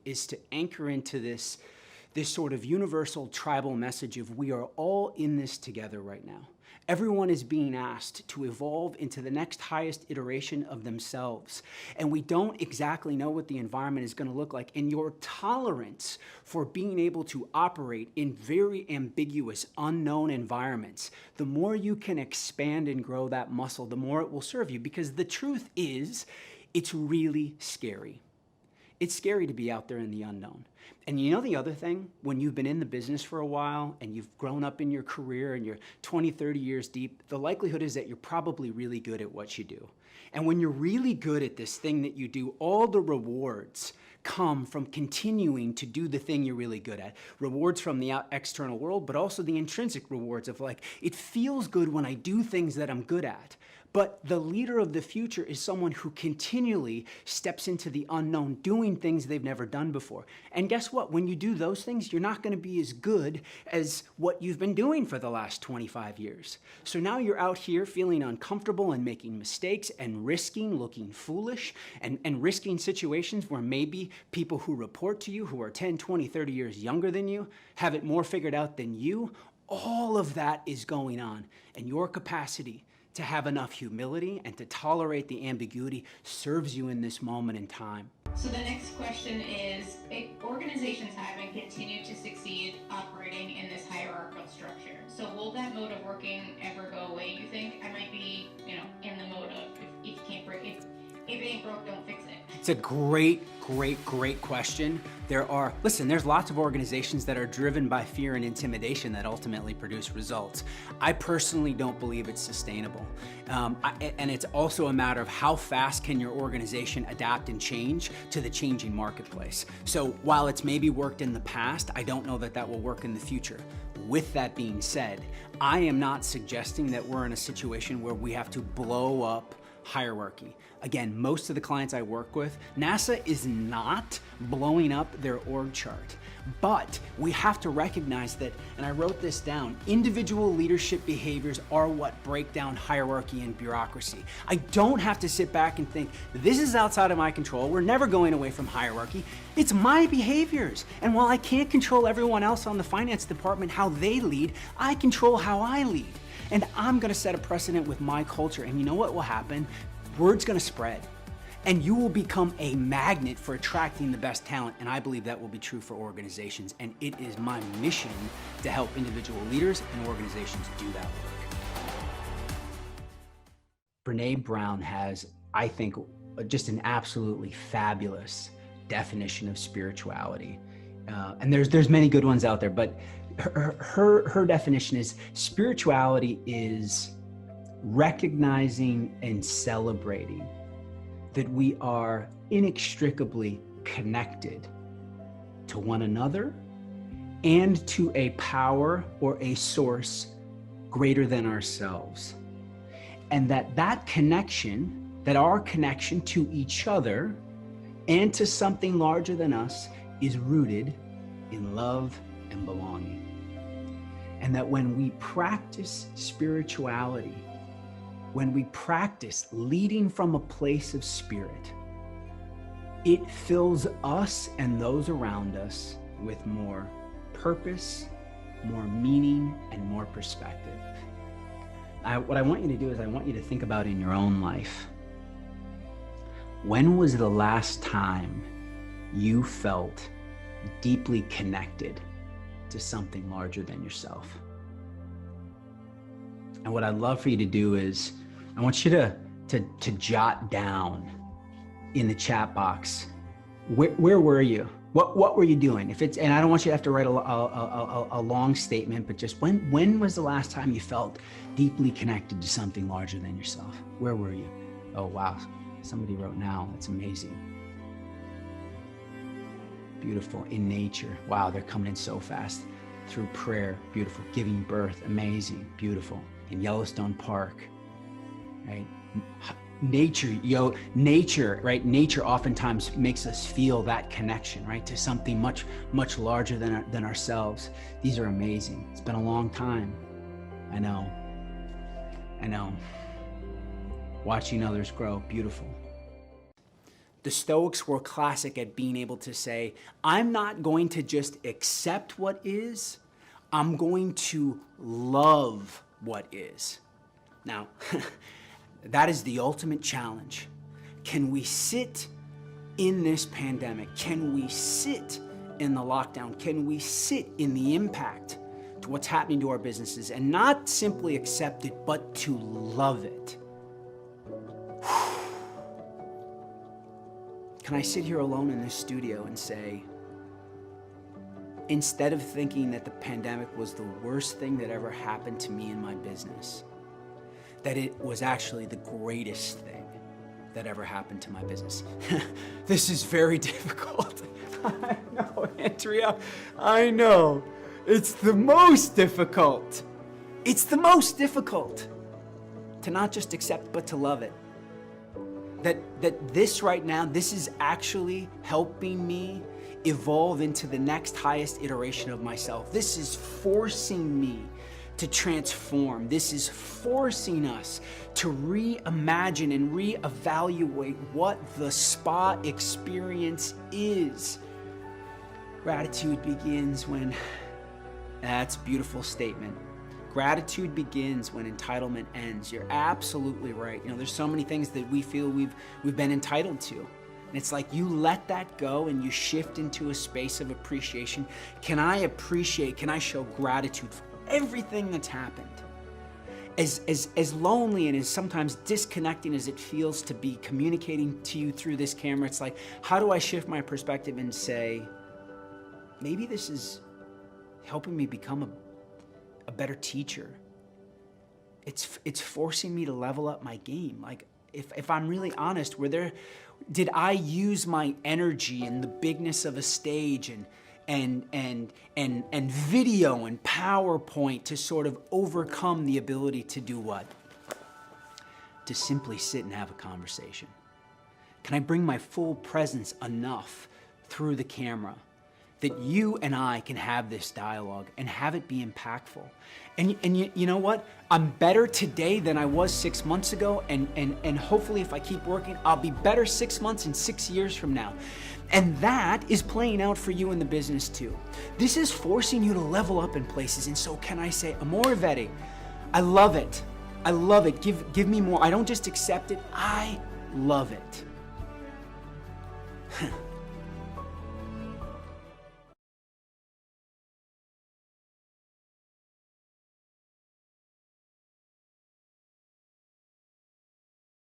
is to anchor into this sort of universal tribal message of we are all in this together right now. Everyone is being asked to evolve into the next highest iteration of themselves. And we don't exactly know what the environment is going to look like. And your tolerance for being able to operate in very ambiguous, unknown environments, the more you can expand and grow that muscle, the more it will serve you. Because the truth is, it's really scary. It's scary to be out there in the unknown. And you know the other thing, when you've been in the business for a while and you've grown up in your career and you're 20, 30 years deep, the likelihood is that you're probably really good at what you do. And when you're really good at this thing that you do, all the rewards come from continuing to do the thing you're really good at. Rewards from the external world, but also the intrinsic rewards of like, it feels good when I do things that I'm good at. But the leader of the future is someone who continually steps into the unknown, doing things they've never done before. And guess what? When you do those things, you're not going to be as good as what you've been doing for the last 25 years. So now you're out here feeling uncomfortable and making mistakes and risking, looking foolish, and risking situations where maybe people who report to you, who are 10, 20, 30 years younger than you, have it more figured out than you. All of that is going on. And your capacity to have enough humility and to tolerate the ambiguity serves you in this moment in time. So the next question is, if organizations have and continue to succeed operating in this hierarchical structure, so will that mode of working ever go away, you think? I might be, in the mode of if you can't break it, if it ain't broke, don't fix it. It's a great question. There's lots of organizations that are driven by fear and intimidation that ultimately produce results. I personally don't believe it's sustainable. And it's also a matter of how fast can your organization adapt and change to the changing marketplace. So while it's maybe worked in the past, I don't know that that will work in the future. With that being said, I am not suggesting that we're in a situation where we have to blow up hierarchy. Again, most of the clients I work with, NASA is not blowing up their org chart. But we have to recognize that, and I wrote this down, individual leadership behaviors are what break down hierarchy and bureaucracy. I don't have to sit back and think, this is outside of my control, we're never going away from hierarchy. It's my behaviors. And while I can't control everyone else on the finance department, how they lead, I control how I lead. And I'm gonna set a precedent with my culture. And you know what will happen? Word's gonna spread. And you will become a magnet for attracting the best talent. And I believe that will be true for organizations. And it is my mission to help individual leaders and organizations do that work. Brené Brown has, I think, just an absolutely fabulous definition of spirituality. And there's many good ones out there, but her definition is spirituality is recognizing and celebrating that we are inextricably connected to one another and to a power or a source greater than ourselves. And that connection, that our connection to each other and to something larger than us is rooted in love and belonging. And that when we practice spirituality, when we practice leading from a place of spirit, it fills us and those around us with more purpose, more meaning, and more perspective. What I want you to do is I want you to think about in your own life, when was the last time you felt deeply connected to something larger than yourself? And what I'd love for you to do is, I want you to jot down in the chat box, where were you? What were you doing? And I don't want you to have to write a long statement, but just when was the last time you felt deeply connected to something larger than yourself? Where were you? Oh, wow. Somebody wrote now. That's amazing. Beautiful. In nature. Wow, they're coming in so fast. Through prayer. Beautiful. Giving birth. Amazing. Beautiful. In Yellowstone Park. Right? Nature, right? Nature oftentimes makes us feel that connection, right? To something much, much larger than ourselves. These are amazing. It's been a long time. I know. Watching others grow. Beautiful. The Stoics were classic at being able to say, I'm not going to just accept what is, I'm going to love what is. Now, that is the ultimate challenge. Can we sit in this pandemic? Can we sit in the lockdown? Can we sit in the impact to what's happening to our businesses and not simply accept it, but to love it? Can I sit here alone in this studio and say, instead of thinking that the pandemic was the worst thing that ever happened to me in my business, that it was actually the greatest thing that ever happened to my business? This is very difficult. I know, Andrea, I know. It's the most difficult. It's the most difficult to not just accept, but to love it. That this right now, this is actually helping me evolve into the next highest iteration of myself. This is forcing me to transform. This is forcing us to reimagine and reevaluate what the spa experience is. Gratitude begins when, that's a beautiful statement. Gratitude begins when entitlement ends. You're absolutely right. You know, there's so many things that we feel we've been entitled to. And it's like you let that go and you shift into a space of appreciation. Can I show gratitude for everything that's happened? As lonely and as sometimes disconnecting as it feels to be communicating to you through this camera, it's like, how do I shift my perspective and say, maybe this is helping me become a better teacher. It's forcing me to level up my game. Like, if I'm really honest, did I use my energy and the bigness of a stage and video and PowerPoint to sort of overcome the ability to do what? To simply sit and have a conversation? Can I bring my full presence enough through the camera that you and I can have this dialogue and have it be impactful? And you know what? I'm better today than I was 6 months ago, and hopefully if I keep working, I'll be better 6 months and 6 years from now. And that is playing out for you in the business too. This is forcing you to level up in places. And so can I say, Amore Vedi, I love it. I love it. Give me more. I don't just accept it, I love it.